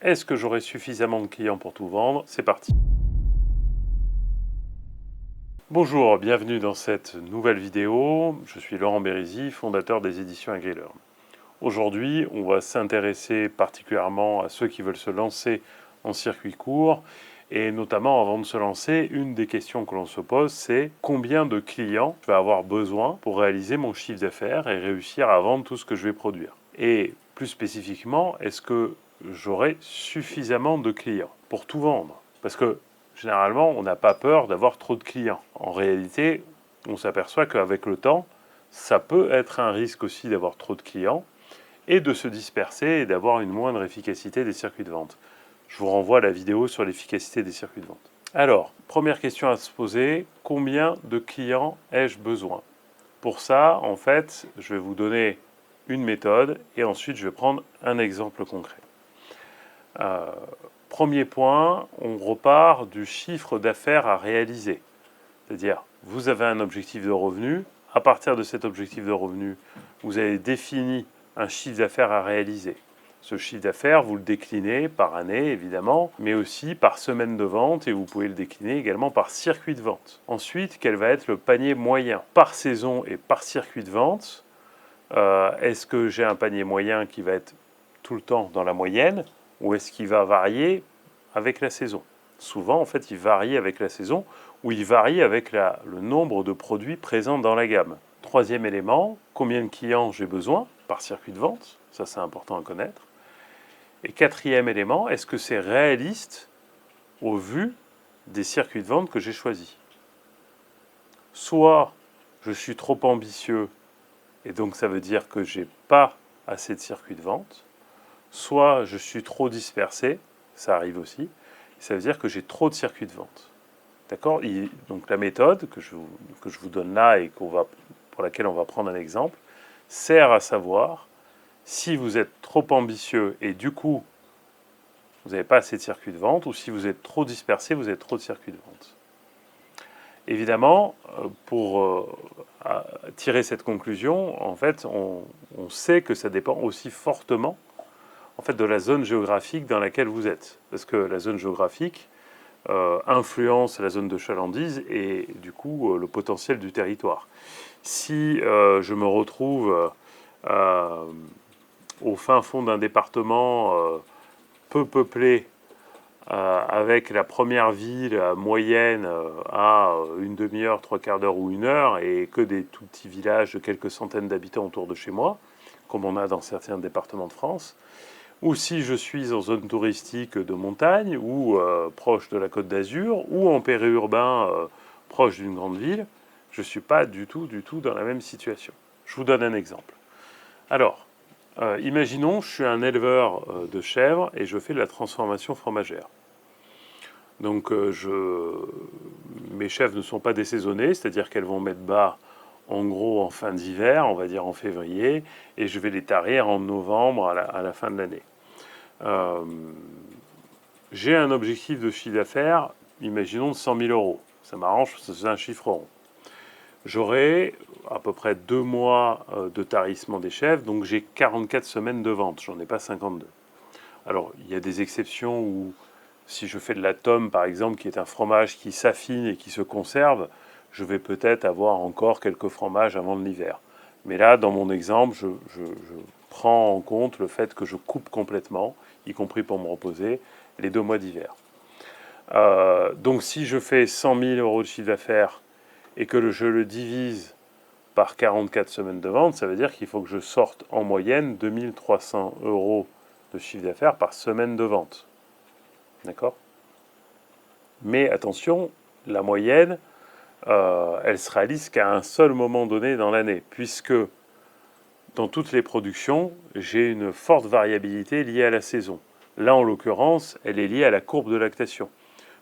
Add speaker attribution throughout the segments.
Speaker 1: Est-ce que j'aurai suffisamment de clients pour tout vendre? C'est parti. Bonjour, bienvenue dans cette nouvelle vidéo. Je suis Laurent Bérisy, fondateur des éditions AgriLearn. Aujourd'hui, on va s'intéresser particulièrement à ceux qui veulent se lancer en circuit court. Et notamment, avant de se lancer, une des questions que l'on se pose, c'est combien de clients je vais avoir besoin pour réaliser mon chiffre d'affaires et réussir à vendre tout ce que je vais produire. Et plus spécifiquement, est-ce que j'aurai suffisamment de clients pour tout vendre? Parce que généralement, on n'a pas peur d'avoir trop de clients. En réalité, on s'aperçoit qu'avec le temps, ça peut être un risque aussi d'avoir trop de clients et de se disperser et d'avoir une moindre efficacité des circuits de vente. Je vous renvoie à la vidéo sur l'efficacité des circuits de vente. Alors, première question à se poser, combien de clients ai-je besoin? Pour ça, en fait, je vais vous donner une méthode et ensuite je vais prendre un exemple concret. Premier point, on repart du chiffre d'affaires à réaliser. C'est-à-dire, vous avez un objectif de revenu. À partir de cet objectif de revenu, vous avez défini un chiffre d'affaires à réaliser. Ce chiffre d'affaires, vous le déclinez par année, évidemment, mais aussi par semaine de vente, et vous pouvez le décliner également par circuit de vente. Ensuite, quel va être le panier moyen par saison et par circuit de vente? Est-ce que j'ai un panier moyen qui va être tout le temps dans la moyenne, ou est-ce qu'il va varier avec la saison? Souvent, en fait, il varie avec la saison, ou il varie avec le nombre de produits présents dans la gamme. Troisième élément, combien de clients j'ai besoin par circuit de vente? Ça, c'est important à connaître. Et quatrième élément, est-ce que c'est réaliste au vu des circuits de vente que j'ai choisis? Soit je suis trop ambitieux, et donc ça veut dire que je n'ai pas assez de circuits de vente, soit je suis trop dispersé, ça arrive aussi, ça veut dire que j'ai trop de circuits de vente. D'accord? Donc la méthode que je vous donne là et pour laquelle on va prendre un exemple, sert à savoir si vous êtes trop ambitieux et du coup vous n'avez pas assez de circuits de vente, ou si vous êtes trop dispersé, vous avez trop de circuits de vente. Évidemment, pour tirer cette conclusion, en fait, on sait que ça dépend aussi fortement en fait, de la zone géographique dans laquelle vous êtes. Parce que la zone géographique influence la zone de chalandise et du coup le potentiel du territoire. Si je me retrouve au fin fond d'un département peu peuplé, avec la première ville moyenne à une demi-heure, trois quarts d'heure ou une heure, et que des tout petits villages de quelques centaines d'habitants autour de chez moi, comme on a dans certains départements de France, ou si je suis en zone touristique de montagne, ou proche de la Côte d'Azur, ou en périurbain proche d'une grande ville, je ne suis pas du tout dans la même situation. Je vous donne un exemple. Alors, imaginons, je suis un éleveur de chèvres et je fais de la transformation fromagère. Donc, mes chèvres ne sont pas désaisonnées, c'est-à-dire qu'elles vont mettre bas en gros en fin d'hiver, on va dire en février, et je vais les tarir en novembre à la fin de l'année. J'ai un objectif de chiffre d'affaires, imaginons de 100 000 euros. Ça m'arrange, c'est un chiffre rond. J'aurai à peu près 2 mois de tarissement des chèvres, donc j'ai 44 semaines de vente, j'en ai pas 52. Alors, il y a des exceptions où, si je fais de la tome, par exemple, qui est un fromage qui s'affine et qui se conserve, je vais peut-être avoir encore quelques fromages avant l'hiver. Mais là, dans mon exemple, je prends en compte le fait que je coupe complètement, y compris pour me reposer, les 2 mois d'hiver. Donc si je fais 100 000 euros de chiffre d'affaires et que je le divise par 44 semaines de vente, ça veut dire qu'il faut que je sorte en moyenne 2300 euros de chiffre d'affaires par semaine de vente. D'accord? Mais attention, la moyenne, elle se réalise qu'à un seul moment donné dans l'année, puisque dans toutes les productions, j'ai une forte variabilité liée à la saison. Là, en l'occurrence, elle est liée à la courbe de lactation,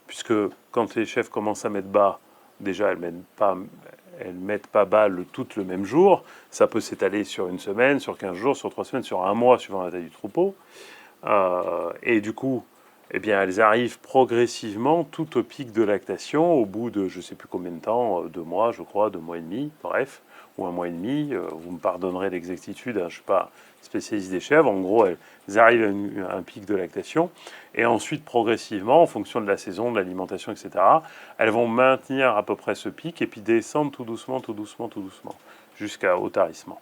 Speaker 1: puisque quand les chèvres commencent à mettre bas, déjà, elles ne mettent pas bas toutes le même jour. Ça peut s'étaler sur une semaine, sur 15 jours, sur 3 semaines, sur un mois, suivant la taille du troupeau. Et du coup, eh bien, elles arrivent progressivement tout au pic de lactation, au bout de je ne sais plus combien de temps, 2 mois, je crois, 2 mois et demi, bref, ou 1 mois et demi. Vous me pardonnerez l'exactitude, hein, je ne suis pas spécialiste des chèvres. En gros, elles arrivent à un pic de lactation. Et ensuite, progressivement, en fonction de la saison, de l'alimentation, etc., elles vont maintenir à peu près ce pic et puis descendre tout doucement, jusqu'au tarissement.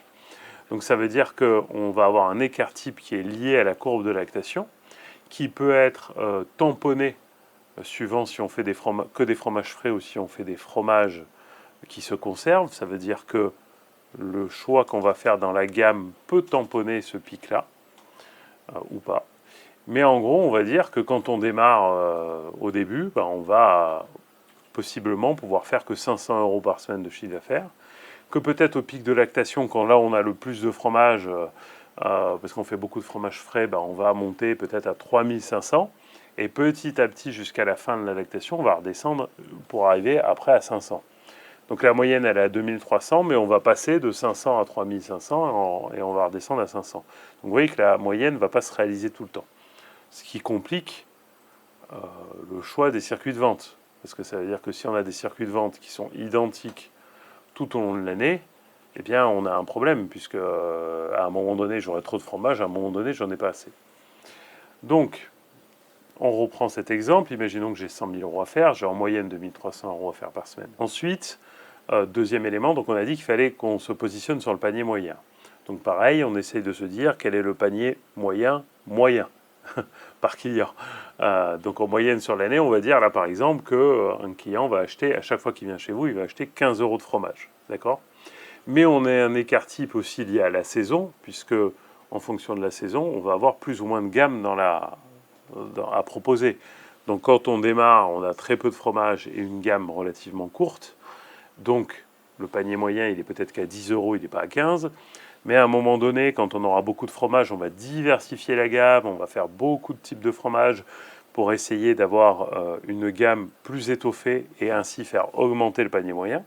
Speaker 1: Donc ça veut dire qu'on va avoir un écart type qui est lié à la courbe de lactation, qui peut être tamponné suivant si on fait que des fromages frais ou si on fait des fromages qui se conservent. Ça veut dire que le choix qu'on va faire dans la gamme peut tamponner ce pic-là, ou pas. Mais en gros, on va dire que quand on démarre au début, on va possiblement pouvoir faire que 500 € par semaine de chiffre d'affaires, que peut-être au pic de lactation, quand là on a le plus de fromage, parce qu'on fait beaucoup de fromage frais, on va monter peut-être à 3500, et petit à petit jusqu'à la fin de la lactation, on va redescendre pour arriver après à 500. Donc la moyenne, elle est à 2300, mais on va passer de 500 à 3500 et on va redescendre à 500. Donc vous voyez que la moyenne ne va pas se réaliser tout le temps. Ce qui complique le choix des circuits de vente. Parce que ça veut dire que si on a des circuits de vente qui sont identiques tout au long de l'année, eh bien on a un problème, puisque à un moment donné, j'aurai trop de fromage, à un moment donné, j'en ai pas assez. Donc, on reprend cet exemple. Imaginons que j'ai 100 000 € à faire. J'ai en moyenne 2300 € à faire par semaine. Ensuite, deuxième élément, donc on a dit qu'il fallait qu'on se positionne sur le panier moyen. Donc pareil, on essaye de se dire quel est le panier moyen par client. Donc en moyenne sur l'année, on va dire là par exemple qu'un client va acheter, à chaque fois qu'il vient chez vous, il va acheter 15 € de fromage. D'accord ? Mais on a un écart type aussi lié à la saison, puisque en fonction de la saison, on va avoir plus ou moins de gamme à proposer. Donc quand on démarre, on a très peu de fromage et une gamme relativement courte. Donc le panier moyen, il est peut-être qu'à 10 €, il n'est pas à 15. Mais à un moment donné, quand on aura beaucoup de fromage, on va diversifier la gamme, on va faire beaucoup de types de fromage pour essayer d'avoir une gamme plus étoffée et ainsi faire augmenter le panier moyen.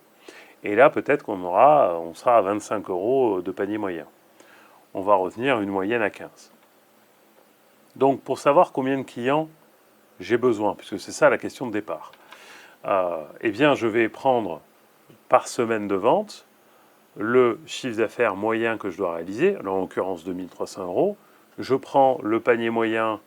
Speaker 1: Et là, peut-être on sera à 25 € de panier moyen. On va retenir une moyenne à 15. Donc, pour savoir combien de clients j'ai besoin, puisque c'est ça la question de départ, eh bien, je vais prendre par semaine de vente le chiffre d'affaires moyen que je dois réaliser, en l'occurrence 2300 €. Je prends le panier moyen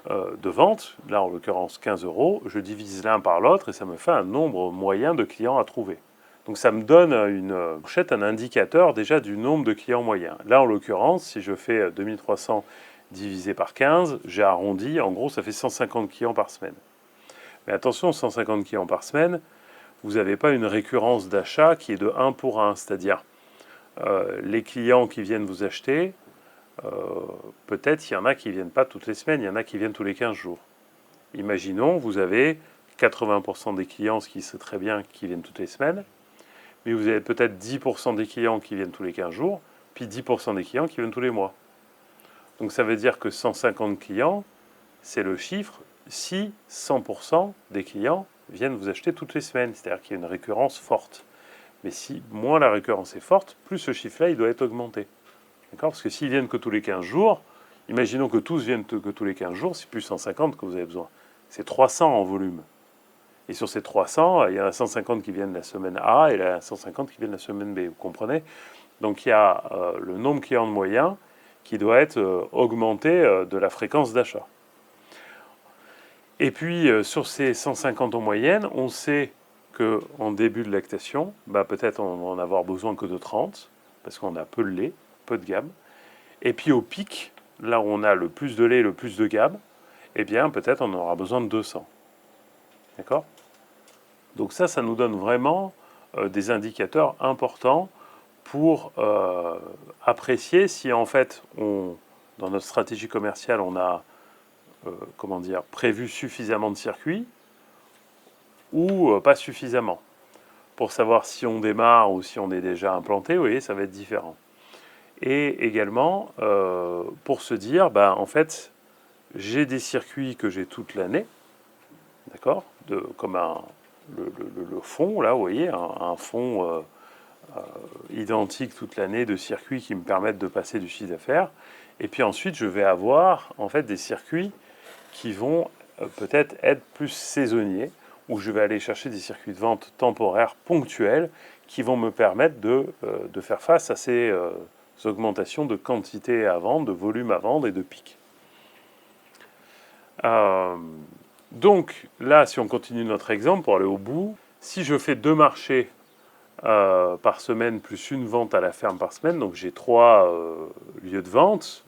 Speaker 1: de vente, là en l'occurrence 15 €, je divise l'un par l'autre et ça me fait un nombre moyen de clients à trouver. Donc ça me donne un indicateur déjà du nombre de clients moyens. Là en l'occurrence, si je fais 2300 divisé par 15, j'ai arrondi, en gros ça fait 150 clients par semaine. Mais attention, 150 clients par semaine, vous n'avez pas une récurrence d'achat qui est de 1 pour 1, c'est-à-dire les clients qui viennent vous acheter, peut-être il y en a qui ne viennent pas toutes les semaines, il y en a qui viennent tous les 15 jours. Imaginons, vous avez 80% des clients, ce qui serait très bien, qui viennent toutes les semaines, mais vous avez peut-être 10% des clients qui viennent tous les 15 jours, puis 10% des clients qui viennent tous les mois. Donc ça veut dire que 150 clients, c'est le chiffre si 100% des clients viennent vous acheter toutes les semaines, c'est-à-dire qu'il y a une récurrence forte. Mais si moins la récurrence est forte, plus ce chiffre-là, il doit être augmenté. D'accord ? Parce que s'ils viennent que tous les 15 jours, imaginons que tous viennent que tous les 15 jours, c'est plus 150 que vous avez besoin. C'est 300 en volume. Et sur ces 300, il y en a 150 qui viennent la semaine A et il y en a 150 qui viennent la semaine B. Vous comprenez ? Donc il y a le nombre client de moyen qui doit être augmenté de la fréquence d'achat. Et puis sur ces 150 en moyenne, on sait qu'en début de lactation, peut-être on va en avoir besoin que de 30, parce qu'on a peu de lait, peu de gamme. Et puis au pic, là où on a le plus de lait, le plus de gamme, eh bien peut-être on aura besoin de 200. D'accord ? Donc ça nous donne vraiment des indicateurs importants pour apprécier si en fait, dans notre stratégie commerciale, on a prévu suffisamment de circuits ou pas suffisamment. Pour savoir si on démarre ou si on est déjà implanté, vous voyez, ça va être différent. Et également, pour se dire, en fait, j'ai des circuits que j'ai toute l'année, d'accord, comme le fond, là, vous voyez, un fond identique toute l'année de circuits qui me permettent de passer du chiffre d'affaires. Et puis ensuite, je vais avoir, en fait, des circuits qui vont peut-être être plus saisonniers. où je vais aller chercher des circuits de vente temporaires, ponctuels, qui vont me permettre de faire face à ces augmentations de quantité à vendre, de volume à vendre et de pic. Donc là, si on continue notre exemple pour aller au bout, si je fais 2 marchés par semaine plus une vente à la ferme par semaine, donc j'ai 3 lieux de vente.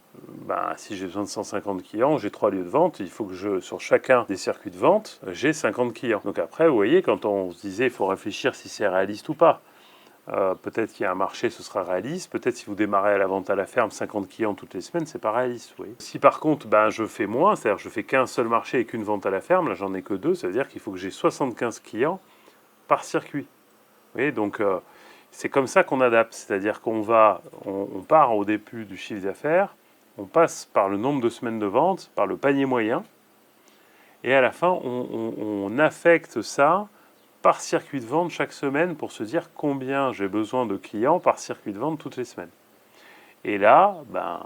Speaker 1: Ben, si j'ai besoin de 150 clients, j'ai 3 lieux de vente, il faut que sur chacun des circuits de vente, j'ai 50 clients. Donc après, vous voyez, quand on se disait il faut réfléchir si c'est réaliste ou pas. Peut-être qu'il y a un marché, ce sera réaliste. Peut-être si vous démarrez à la vente à la ferme, 50 clients toutes les semaines, c'est pas réaliste. Oui. Si par contre, ben, je fais moins, c'est-à-dire je fais qu'un seul marché et qu'une vente à la ferme, là j'en ai que 2, ça veut dire qu'il faut que j'ai 75 clients par circuit. Vous voyez, donc c'est comme ça qu'on adapte, c'est-à-dire qu'on part au début du chiffre d'affaires, on passe par le nombre de semaines de vente, par le panier moyen, et à la fin, on affecte ça par circuit de vente chaque semaine pour se dire combien j'ai besoin de clients par circuit de vente toutes les semaines. Et là, ben,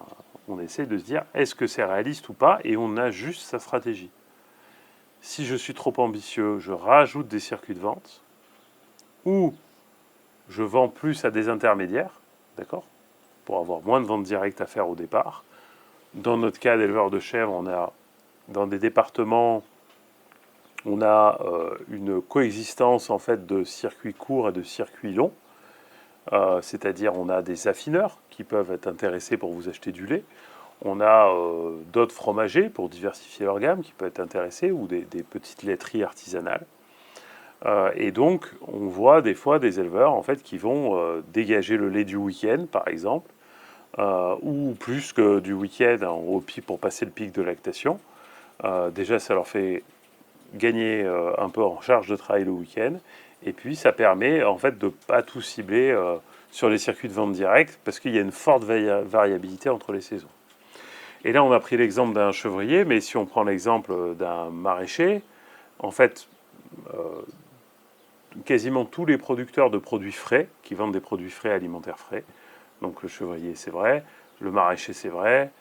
Speaker 1: on essaie de se dire est-ce que c'est réaliste ou pas, et on ajuste sa stratégie. Si je suis trop ambitieux, je rajoute des circuits de vente, ou je vends plus à des intermédiaires, d'accord, pour avoir moins de ventes directes à faire au départ. Dans notre cas d'éleveur de chèvres, on a dans des départements, on a une coexistence en fait de circuits courts et de circuits longs. C'est-à-dire on a des affineurs qui peuvent être intéressés pour vous acheter du lait. On a d'autres fromagers pour diversifier leur gamme qui peuvent être intéressés, ou des petites laiteries artisanales. Et donc, on voit des fois des éleveurs en fait qui vont dégager le lait du week-end, par exemple, ou plus que du week-end pour passer le pic de lactation. Déjà, ça leur fait gagner un peu en charge de travail le week-end, et puis ça permet en fait de pas tout cibler sur les circuits de vente directe parce qu'il y a une forte variabilité entre les saisons. Et là, on a pris l'exemple d'un chevrier, mais si on prend l'exemple d'un maraîcher, en fait, quasiment tous les producteurs de produits frais, qui vendent des produits frais alimentaires frais, donc le chevrier c'est vrai, le maraîcher c'est vrai,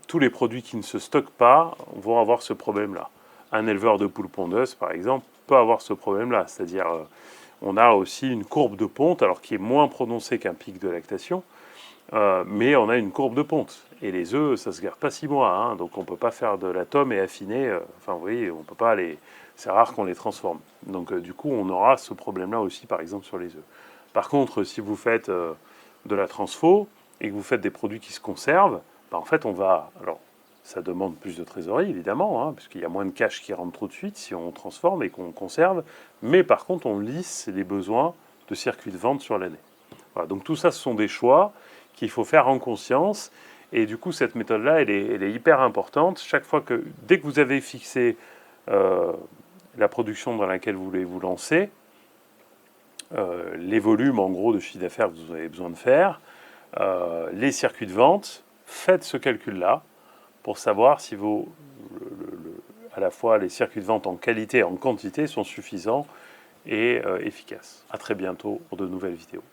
Speaker 1: tous les produits qui ne se stockent pas vont avoir ce problème-là. Un éleveur de poules pondeuses, par exemple, peut avoir ce problème-là, c'est-à-dire on a aussi une courbe de ponte, alors qui est moins prononcée qu'un pic de lactation, mais on a une courbe de ponte. Et les œufs, ça se garde pas 6 mois, hein, donc on peut pas faire de la tome et affiner. Enfin, vous voyez, on peut pas les. C'est rare qu'on les transforme. Donc, du coup, on aura ce problème-là aussi, par exemple, sur les œufs. Par contre, si vous faites de la transfo et que vous faites des produits qui se conservent, ben, en fait, on va. Alors, ça demande plus de trésorerie, évidemment, hein, puisqu'il y a moins de cash qui rentre tout de suite si on transforme et qu'on conserve. Mais par contre, on lisse les besoins de circuits de vente sur l'année. Voilà, donc tout ça, ce sont des choix qu'il faut faire en conscience. Et du coup, cette méthode-là, elle est hyper importante. Dès que vous avez fixé la production dans laquelle vous voulez vous lancer, les volumes en gros de chiffre d'affaires que vous avez besoin de faire, les circuits de vente, faites ce calcul-là pour savoir si à la fois les circuits de vente en qualité et en quantité sont suffisants et efficaces. À très bientôt pour de nouvelles vidéos.